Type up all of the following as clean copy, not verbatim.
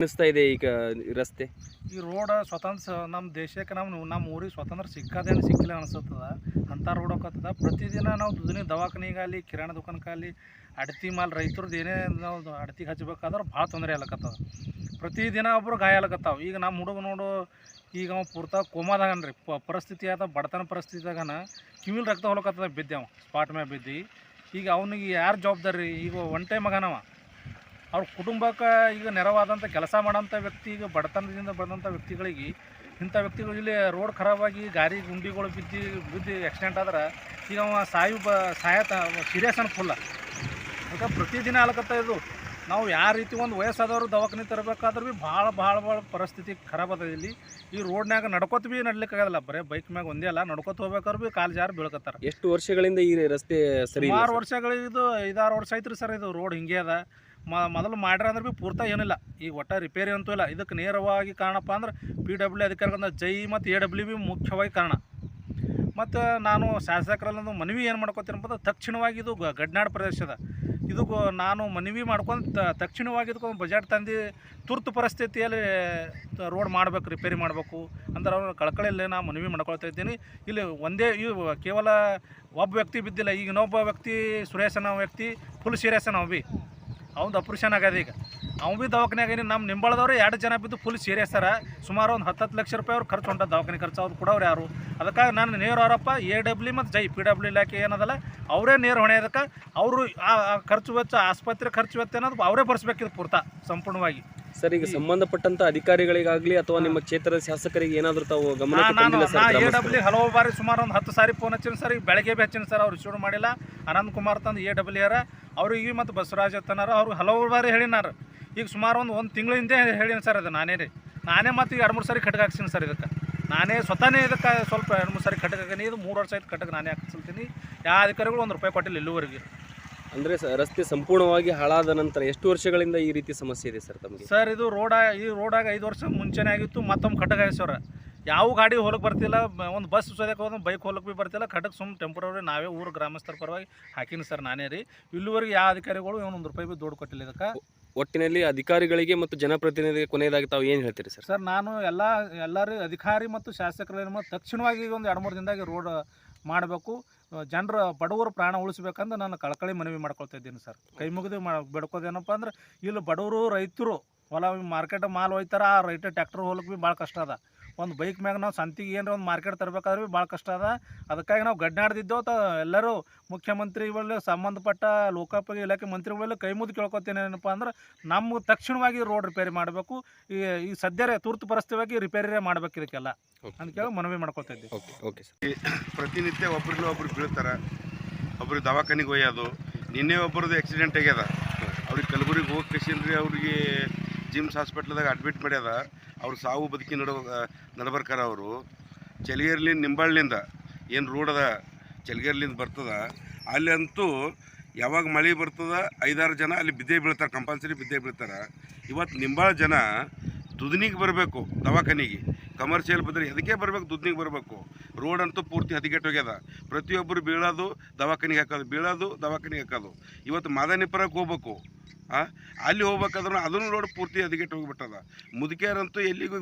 ಅನಿಸ್ತಾ ಇದೆ ಈಗ ರಸ್ತೆ ಈ ರೋಡ್ ಸ್ವತಂತ್ರ ನಮ್ಮ ದೇಶಕ್ಕೆ ನಮ್ಮ ಊರಿಗೆ ಸ್ವತಂತ್ರ ಸಿಕ್ಕದೇನು ಸಿಕ್ಕಿಲ್ಲ ಅನಿಸ್ತದ ಅಂಥ ರೋಡ್ ಹೋಗತ್ತದ. ಪ್ರತಿದಿನ ನಾವು ದವಾಖಾನಿಗಾಗಲಿ ಕಿರಾಣಿ ದುಕಾನಕ್ಕಾಗಲಿ ಅಡತಿ ಮಾಲ್ ರೈತರದ್ದು ಏನೇ ನಾವು ಅಡತಿಗೆ ಹಚ್ಬೇಕಾದ್ರೆ ಭಾಳ ತೊಂದರೆ ಆಗ್ಲಕತ್ತದ. ಪ್ರತಿದಿನ ಒಬ್ಬರು ಗಾಯ ಆಗ್ಲಕತ್ತಾವ. ಈಗ ನಮ್ಮ ಹುಡುಗ ನೋಡು, ಈಗ ಅವ ಪೂರ್ತ ಕೋಮಾದಾಗನ್ರಿ ಪರಿಸ್ಥಿತಿ ಆದ ಬಡತನ ಪರಿಸ್ಥಿತಿಯಾಗನ ಕಿವಿಲ್ ರಕ್ತ ಹೊಲಕತ್ತದ ಬಿದ್ದೆ ಅವ ಸ್ಪಾಟ್ ಮ್ಯಾಗ ಬಿದ್ದು. ಈಗ ಅವನಿಗೆ ಯಾರು ಜವಾಬ್ದಾರಿ? ಈಗ ಒಂಟೆ ಮಗನವ, ಅವ್ರ ಕುಟುಂಬಕ್ಕೆ ಈಗ ನೆರವಾದಂಥ ಕೆಲಸ ಮಾಡೋಂಥ ವ್ಯಕ್ತಿ, ಈಗ ಬಡತನದಿಂದ ಬಂದಂಥ ವ್ಯಕ್ತಿಗಳಿಗೆ ಇಂಥ ವ್ಯಕ್ತಿಗಳು ಇಲ್ಲಿ ರೋಡ್ ಖರಾಬಾಗಿ ಗಾಡಿ ಗುಂಡಿಗಳು ಬಿದ್ದು ಆಕ್ಸಿಡೆಂಟ್ ಆದ್ರೆ ಈಗ ಅವ ಸಾಯತ ಸೀರಿಯಸ್ ಅನ್ನ ಫುಲ್ಲ. ಅದಕ್ಕೆ ಪ್ರತಿದಿನ ಆಗ್ಲಕತ್ತ ಇದು. ನಾವು ಯಾವ ರೀತಿ ಒಂದು ವಯಸ್ಸಾದವರು ದವಾಖಾನೆ ತರಬೇಕಾದ್ರೆ ಭೀ ಭಾಳ ಪರಿಸ್ಥಿತಿ ಖರಾಬ್ ಅದ. ಇಲ್ಲಿ ಈ ರೋಡ್ನಾಗ ನಡ್ಕೋತ ಭೀ ನಡ್ಲಿಕ್ಕಾಗಲ್ಲ. ಬರೀ ಬೈಕ್ ಮ್ಯಾಗ ಒಂದೇ ಅಲ್ಲ, ನಡ್ಕೋತ ಹೋಗ್ಬೇಕಾದ್ರೆ ಭೀ ಕಾಲು ಜಾರು ಬೀಳ್ಕತ್ತಾರ. ಎಷ್ಟು ವರ್ಷಗಳಿಂದ ಈ ರಸ್ತೆ ಸರಿ? 6 ವರ್ಷಗಳಿದು 5-6 ವರ್ಷ ಐತ್ರಿ ಸರ್. ಇದು ರೋಡ್ ಹಿಂಗೆ ಅದ. ಮೊದಲು ಮಾಡ್ರ ಅಂದ್ರೆ ಭೀ ಪೂರ್ತಿ ಏನಿಲ್ಲ, ಈಗ ಒಟ್ಟ ರಿಪೇರಿ ಅಂತೂ ಇಲ್ಲ. ಇದಕ್ಕೆ ನೇರವಾಗಿ ಕಾರಣಪ್ಪ ಅಂದ್ರೆ PW ಅಧಿಕಾರಿಗಳಿಂದ ಜೈ ಮತ್ತು AWB ಮುಖ್ಯವಾಗಿ ಕಾರಣ. ಮತ್ತು ನಾನು ಶಾಸಕರಲ್ಲೊಂದು ಮನವಿ ಏನು ಮಾಡ್ಕೊತೀನಿ ಅಂತ, ತಕ್ಷಣವಾಗಿ ಇದು ಗಡ್ನಾಡು ಪ್ರದೇಶದ ಇದು ನಾನು ಮನವಿ ಮಾಡ್ಕೊಂಡು ತಕ್ಷಣವಾಗಿ ಇದಕ್ಕೊಂದು ಬಜೆಟ್ ತಂದು ತುರ್ತು ಪರಿಸ್ಥಿತಿಯಲ್ಲಿ ರೋಡ್ ಮಾಡಬೇಕು, ರಿಪೇರಿ ಮಾಡಬೇಕು ಅಂದ್ರೆ ಅವ್ರ ಕಳಕಳಿಯಲ್ಲಿ ನಾನು ಮನವಿ ಮಾಡ್ಕೊಳ್ತಾ ಇದ್ದೀನಿ. ಇಲ್ಲಿ ಒಂದೇ ಕೇವಲ ಒಬ್ಬ ವ್ಯಕ್ತಿ ಬಿದ್ದಿಲ್ಲ. ಈಗ ಇನ್ನೊಬ್ಬ ವ್ಯಕ್ತಿ ಸುರೇಶ್ ಅನ್ನೋ ವ್ಯಕ್ತಿ ಫುಲ್ ಸೀರಿಯಸ್ ನಾವು ಭೀ ಅವ್ನು ಆಪ್ರೇಷನ್ ಆಗ್ಯದ. ಈಗ ಅವ್ನು ಭೀ ದವಾಖಾನೆಯಾಗ ನಮ್ಮ ನಿಂಬಳದವ್ರು 2 ಜನ ಬಿದ್ದು ಫುಲ್ ಸೀರಿಯಸ್ ಅರ. ಸುಮಾರು ಒಂದು 10 ಲಕ್ಷ ರೂಪಾಯಿ ಅವ್ರು ಖರ್ಚು ಹೊಂಟ ದವಾಖಾನೆ ಖರ್ಚು. ಅವ್ರು ಕೊಡೋರು ಯಾರು? ಅದಕ್ಕಾಗಿ ನಾನು ನೇರ ಅವರಪ್ಪ AWB ಮತ್ತು ಜೈ PW ಇಲಾಖೆ ಏನದಲ್ಲ ಅವರೇ ನೇರ ಹೊಣೆ. ಅದಕ್ಕೆ ಅವರು ಆ ಖರ್ಚು ವೆಚ್ಚ, ಆಸ್ಪತ್ರೆ ಖರ್ಚು ವೆಚ್ಚ ಅನ್ನೋದು ಅವರೇ ಭರಿಸ್ಬೇಕಿದೆ ಪೂರ್ತ ಸಂಪೂರ್ಣವಾಗಿ. ಸರ್, ಈಗ ಸಂಬಂಧಪಟ್ಟಂತ ಅಧಿಕಾರಿಗಳಿಗಾಗಲಿ ಅಥವಾ ನಿಮ್ಮ ಕ್ಷೇತ್ರದ ಶಾಸಕರಿಗೆ ಏನಾದರೂ ತಾವು ಗಮನಕ್ಕೆ ತಂದಿಲ್ಲ ಸರ್? AWB ಹಲವು ಬಾರಿ ಸುಮಾರು ಒಂದು 10 ಸಾರಿ ಫೋನ್ ಹಚ್ಚಿನ ಸರ್. ಈಗ ಬೆಳಗ್ಗೆ ಭೀ ಹಚ್ಚಿನ ಸರ್, ಅವ್ರು ರಿಸೀವ್ ಮಾಡಿಲ್ಲ. ಅನಂತ್ ಕುಮಾರ್ ತಂದು AWB ಯಾರ ಅವ್ರಿಗೆ ಮತ್ತು ಬಸವರಾಜ್ ತನಾರ ಅವ್ರು ಹಲವು ಬಾರಿ ಹೇಳಿನಾರ. ಈಗ ಸುಮಾರು ಒಂದು ತಿಂಗಳ ಹಿಂದೆ ಹೇಳಿನ ಸರ್. ಅದು ನಾನೇ ಮತ್ತು ಈಗ 2-3 ಸಾರಿ ಕಟ್ಗೆ ಹಾಕ್ಸಿನಿ ಸರ್. ಇದಕ್ಕೆ ನಾನೇ ಸ್ವತಃನೇ ಇದಕ್ಕೆ ಸ್ವಲ್ಪ 2-3 ಸಾರಿ ಕಟ್ಗೆ ಹಾಕೀನಿ. ಇದು 3 ವರ್ಷ ಆಯ್ತು ಕಟ್ಗೆ ನಾನೇ ಹಾಕ್ಸಿಲ್ತೀನಿ. ಯಾವ ಅಧಿಕಾರಿಗಳು 1 ರೂಪಾಯಿ ಕೊಟ್ಟಿಲ್ಲ ಇಲ್ಲಿವರೆಗೆ. ಅಂದರೆ ರಸ್ತೆ ಸಂಪೂರ್ಣವಾಗಿ ಹಾಳಾದ ನಂತರ ಎಷ್ಟು ವರ್ಷಗಳಿಂದ ಈ ರೀತಿ ಸಮಸ್ಯೆ ಇದೆ ಸರ್ ತಮಗೆ? ಸರ್, ಇದು ಈ ರೋಡಾಗ 5 ವರ್ಷ ಮುಂಚೆನೇ ಆಗಿತ್ತು. ಮತ್ತೊಮ್ಮೆ ಕಟ್ಟಗೆ ಹಾಕ್ಸವ್ರ. ಯಾವ ಗಾಡಿ ಹೋಲಕ್ಕೆ ಬರ್ತಿಲ್ಲ, ಒಂದು ಬಸ್ ಸೋದಕ್ಕೆ ಹೋದ್ರೆ ಬೈಕ್ ಹೋಲಕ್ಕೆ ಭೀ ಬರ್ತಿಲ್ಲ. ಕಟ್ಟಕ್ಕೆ ಸುಮ್ಮನೆ ಟೆಂಪ್ರವರಿ ನಾವೇ ಊರು ಗ್ರಾಮಸ್ಥರ ಪರವಾಗಿ ಹಾಕಿನಿ ಸರ್ ನಾನೇ ರೀ. ಇಲ್ಲಿವರೆಗೆ ಯಾವ ಅಧಿಕಾರಿಗಳು 1 ರೂಪಾಯಿ ಭೀ ದುಡ್ಡು ಕೊಟ್ಟಿಲ್ಲ ಇದಕ್ಕೆ. ಒಟ್ಟಿನಲ್ಲಿ ಅಧಿಕಾರಿಗಳಿಗೆ ಮತ್ತು ಜನಪ್ರತಿನಿಧಿಗೆ ಕೊನೆಯದಾಗಿ ತಾವು ಏನು ಹೇಳ್ತೀರಿ ಸರ್? ಸರ್, ನಾನು ಎಲ್ಲರೂ ಅಧಿಕಾರಿ ಮತ್ತು ಶಾಸಕರು ತಕ್ಷಣವಾಗಿ ಒಂದು 2-3 ದಿನದಾಗಿ ರೋಡ್ ಮಾಡಬೇಕು, ಜನರ ಬಡವರ ಪ್ರಾಣ ಉಳಿಸ್ಬೇಕಂದ್ರೆ ನಾನು ಕಳಕಳಿ ಮನವಿ ಮಾಡ್ಕೊಳ್ತಾ ಇದ್ದೀನಿ ಸರ್. ಕೈ ಮುಗಿದು ಬೇಡ್ಕೋದೇನಪ್ಪ ಅಂದ್ರೆ, ಇಲ್ಲಿ ಬಡವರು ರೈತರು ಹೊಲ ಮಾರ್ಕೆಟ್ ಮಾಲ್ ಒಯ್ತಾರೆ. ಆ ರೈತ ಟ್ಯಾಕ್ಟರ್ ಹೋಲಕ್ಕೆ ಭೀ ಭಾಳ ಕಷ್ಟ ಅದ. ಒಂದು ಬೈಕ್ ಮ್ಯಾಗ ನಾವು ಸಂತಿಗೆ ಏನರ ಒಂದು ಮಾರ್ಕೆಟ್ ತರಬೇಕಾದ್ರೆ ಭೀ ಭಾಳ ಕಷ್ಟ ಅದ. ಅದಕ್ಕಾಗಿ ನಾವು ಗಡ್ನಾಡ್ದಿದ್ದೆವು. ಎಲ್ಲರೂ ಮುಖ್ಯಮಂತ್ರಿಗಳು, ಸಂಬಂಧಪಟ್ಟ ಲೋಕೋಪಯೋಗಿ ಇಲಾಖೆ ಮಂತ್ರಿಗಳೆಲ್ಲ ಕೈ ಮುಗಿದು ಕೇಳ್ಕೊತೀನಿ ಏನಪ್ಪ ಅಂದ್ರೆ, ನಮ್ಗೆ ತಕ್ಷಣವಾಗಿ ರೋಡ್ ರಿಪೇರಿ ಮಾಡಬೇಕು. ಈ ಸದ್ಯ ತುರ್ತು ಪರಿಸ್ಥಿತಿಯಾಗಿ ರಿಪೇರಿ ಮಾಡ್ಬೇಕು ಇದಕ್ಕೆಲ್ಲ ಅಂತ ಕೇಳಿ ಮನವಿ ಮಾಡ್ಕೊತಾ ಇದ್ದೀವಿ. Okay sir. ಪ್ರತಿನಿತ್ಯ ಒಬ್ರು ಬೀಳ್ತಾರೆ, ಒಬ್ರಿಗೆ ದವಾಖಾನಿಗೆ ಒಯ್ಯೋದು. ನಿನ್ನೆ ಒಬ್ಬರದ್ದು ಆಕ್ಸಿಡೆಂಟ್ ಆಗ್ಯದ. ಅವ್ರಿಗೆ ಕಲಬುರಗಿಗೆ ಹೋಗಿ ಕಸಿಂದ್ರಿ ಅವ್ರಿಗೆ ಜಿಮ್ಸ್ ಹಾಸ್ಪಿಟ್ಲ್ದಾಗ ಅಡ್ಮಿಟ್ ಮಾಡ್ಯದ. ಅವ್ರು ಸಾವು ಬದುಕಿ ನಡ್ಬರ್ಕಾರ. ಅವರು ಚಲಗೇರಿಲಿಂದ ನಿಂಬಾಳ್ಲಿಂದ ಏನು ರೋಡ್ ಅದ ಚಲಗೇರಿಲಿಂದ ಬರ್ತದ, ಅಲ್ಲಿ ಅಂತೂ ಯಾವಾಗ ಮಳೆ ಬರ್ತದ 5-6 ಜನ ಅಲ್ಲಿ ಬಿದ್ದೇ ಬೀಳ್ತಾರೆ, ಕಂಪಲ್ಸರಿ ಬಿದ್ದೇ ಬೀಳ್ತಾರೆ. ಇವತ್ತು ನಿಂಬಾಳ ಜನ ದುದ್ನಿಗೆ ಬರಬೇಕು ದವಾಖಾನಿಗೆ, ಕಮರ್ಷಿಯಲ್ ಬಂದರೆ ಅದಕ್ಕೆ ಬರಬೇಕು, ದುದ್ನಿಗೆ ಬರಬೇಕು. ರೋಡ್ ಅಂತೂ ಪೂರ್ತಿ ಹದಗೆಟ್ಟು ಹೋಗ್ಯದ. ಪ್ರತಿಯೊಬ್ಬರು ಬೀಳೋದು ದವಾಖಾನಿಗೆ ಹಾಕೋದು, ಬೀಳೋದು ದವಾಖಾನಿಗೆ ಹಾಕೋದು. ಇವತ್ತು ಮಾದನಿಪುರಕ್ಕೆ ಹೋಗ್ಬೇಕು, ಅಲ್ಲಿ ಹೋಗ್ಬೇಕಾದ್ರೂ ಅದನ್ನು ರೋಡ್ ಪೂರ್ತಿ ಹದಗೆಟ್ಟು ಹೋಗ್ಬಿಟ್ಟದ. ಮುದುಕಿಯರಂತೂ ಎಲ್ಲಿಗೂ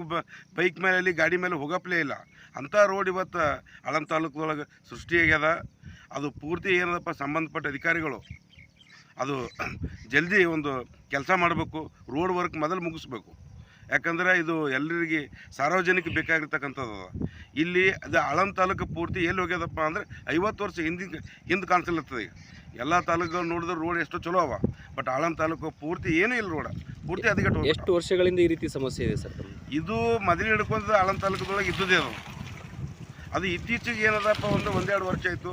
ಬೈಕ್ ಮೇಲೆ ಗಾಡಿ ಮೇಲೆ ಹೋಗಪ್ಲೇ ಇಲ್ಲ. ಅಂಥ ರೋಡ್ ಇವತ್ತು ಆಳಂದ ತಾಲೂಕದೊಳಗೆ ಸೃಷ್ಟಿಯಾಗ್ಯದ. ಅದು ಪೂರ್ತಿ ಏನದಪ್ಪ, ಸಂಬಂಧಪಟ್ಟ ಅಧಿಕಾರಿಗಳು ಅದು ಜಲ್ದಿ ಒಂದು ಕೆಲಸ ಮಾಡಬೇಕು, ರೋಡ್ ವರ್ಕ್ ಮೊದಲು ಮುಗಿಸ್ಬೇಕು. ಯಾಕಂದರೆ ಇದು ಎಲ್ಲರಿಗೆ ಸಾರ್ವಜನಿಕ ಬೇಕಾಗಿರ್ತಕ್ಕಂಥದ್ದು. ಇಲ್ಲಿ ಅದು ಆಳಂದ ತಾಲೂಕು ಪೂರ್ತಿ ಎಲ್ಲಿ ಹೋಗ್ಯದಪ್ಪ ಅಂದರೆ 50 ವರ್ಷ ಹಿಂದೆ ಕಾಣಿಸ್ಲತ್ತದ. ಈಗ ಎಲ್ಲ ತಾಲೂಕುಗಳು ನೋಡಿದ್ರೆ ರೋಡ್ ಎಷ್ಟು ಚಲೋ ಅವ, ಬಟ್ ಆಳಂದ ತಾಲೂಕು ಪೂರ್ತಿ ಏನೂ ಇಲ್ಲ, ರೋಡ ಪೂರ್ತಿ ಅದಕ್ಕೆ. ಎಷ್ಟು ವರ್ಷಗಳಿಂದ ಈ ರೀತಿ ಸಮಸ್ಯೆ ಇದೆ ಸರ್? ಇದು ಮೊದಲು ಹಿಡ್ಕೊಂಡು ಆಳಂದ ತಾಲೂಕದೊಳಗೆ ಇದ್ದದೇ ಅದು ಇತ್ತೀಚೆಗೆ ಏನದಪ್ಪ, 1-2 ವರ್ಷ ಆಯಿತು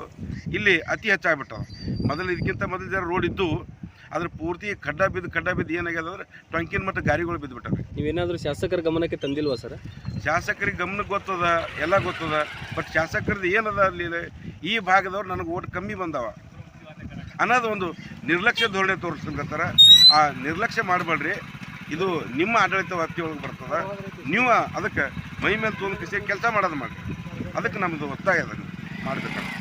ಇಲ್ಲಿ ಅತಿ ಹೆಚ್ಚಾಗ್ಬಿಟ್ಟದ. ಮೊದಲು ಇದಕ್ಕಿಂತ ಮೊದಲು ಜರ ರೋಡ್ ಇದ್ದು, ಅದ್ರ ಪೂರ್ತಿ ಖಡ್ಡ ಬಿದ್ದು ಏನಾಗ್ಯದ ಅಂದ್ರೆ ಟೊಂಕಿನ ಮಟ್ಟ ಗಾರಿಗಳು ಬಿದ್ದುಬಿಟ್ಟವೆ. ನೀವೇನಾದರೂ ಶಾಸಕರ ಗಮನಕ್ಕೆ ತಂದಿಲ್ವಾ ಸರ್? ಶಾಸಕರಿಗೆ ಗಮನಕ್ಕೆ ಗೊತ್ತದ, ಎಲ್ಲ ಗೊತ್ತದ, ಬಟ್ ಶಾಸಕರದ್ದು ಏನದ ಅಲ್ಲಿ ಈ ಭಾಗದವ್ರು ನನಗೆ ಓಟ್ ಕಮ್ಮಿ ಬಂದವ ಅನ್ನೋದು ಒಂದು ನಿರ್ಲಕ್ಷ್ಯ ಧೋರಣೆ ತೋರಿಸ್ಲಿಕ್ಕತ್ತಾರ. ಆ ನಿರ್ಲಕ್ಷ್ಯ ಮಾಡಬೇಡ್ರಿ, ಇದು ನಿಮ್ಮ ಆಡಳಿತ ವ್ಯಾಪ್ತಿಯೊಳಗೆ ಬರ್ತದೆ. ನೀವು ಅದಕ್ಕೆ ಮೈ ಮೇಲೆ ತೊಗೊಂಡು ಕೆಲಸ ಮಾಡೋದು ಮಾಡಿ, ಅದಕ್ಕೆ ನಮ್ಮದು ಒತ್ತಾಯ ಅದ ಮಾಡಬೇಕಂತ.